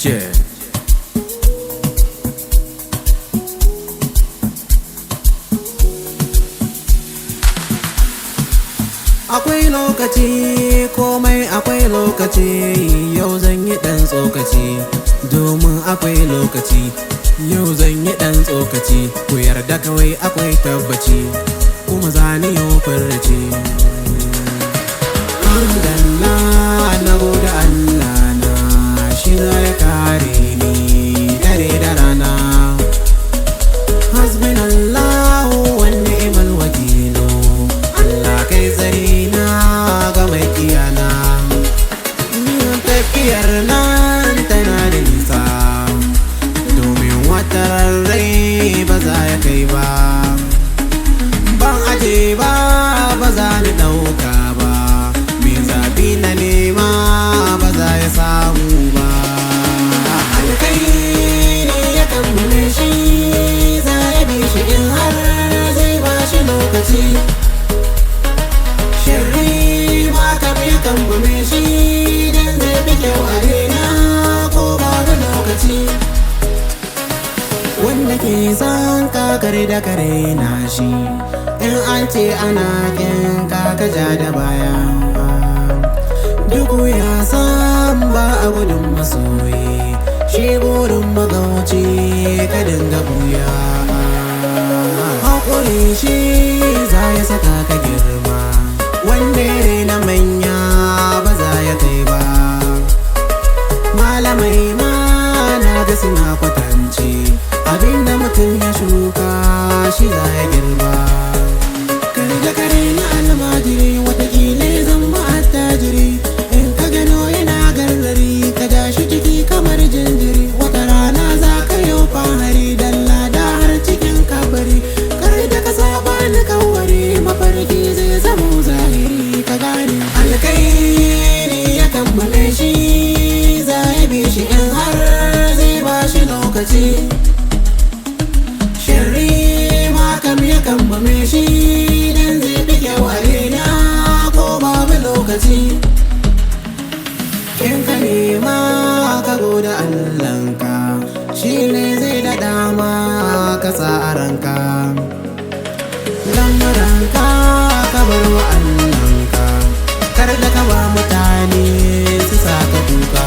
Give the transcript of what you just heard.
Yeah. Akwai lokaci komai akwai lokaci yau zan yi dan tsokaci domin akwai lokaci yau zan yi dan tsokaci ku yarda kawai akwai tabbaci kuma zani yau farce alhamdulillah na gode Allah na shi zai kare ni dare da rana hasbunallahu wa ni'mal wakil Allah kai tsare na ga mai kiyana tafiyar nan tana da nisa domin wata rai ba za ya kai ba ban aje ba ba za ni dauka ba me zabi na nema ba za ya samu ba alkairi ya kammale shi za ya bi shi in har zai ba shi lokaci sharri ma kam ya kammale shi dan zai bi kyau a rena ko ba da lokaci wanda ke san kakar da kare na shi in an ce ana kin kaka ja da baya duk ya san ba a gudun masoyi shi burin magauci ka dinga buya hakuri shi za ya saka ka girma wanda na manya ba za ya kai ba malamai ma na ga suna kwatance abinda mutum ya shuka shi za ya girba kare da kare na almajiri watakila ya zama attajiri in ka gano yana gargari ka ja shi ciki kamar jinjiri wata rana za ka yi fahari dalla da har cikin kabari kare da ka saba ni kawari mafarki zai zama zahiri ka gane alkairi ya kammale shi za ya bi shi in har zai ba shi lokaci sharri ma kam ya kammame shi dan zai fi kyau a rena ko babu lokaci in ka nema ka gode Allahnka shi ne zai daɗa ma ka sa a ranka lamuranka ka bar wa Allahnka kar da ka ba mutane su sa ka kuka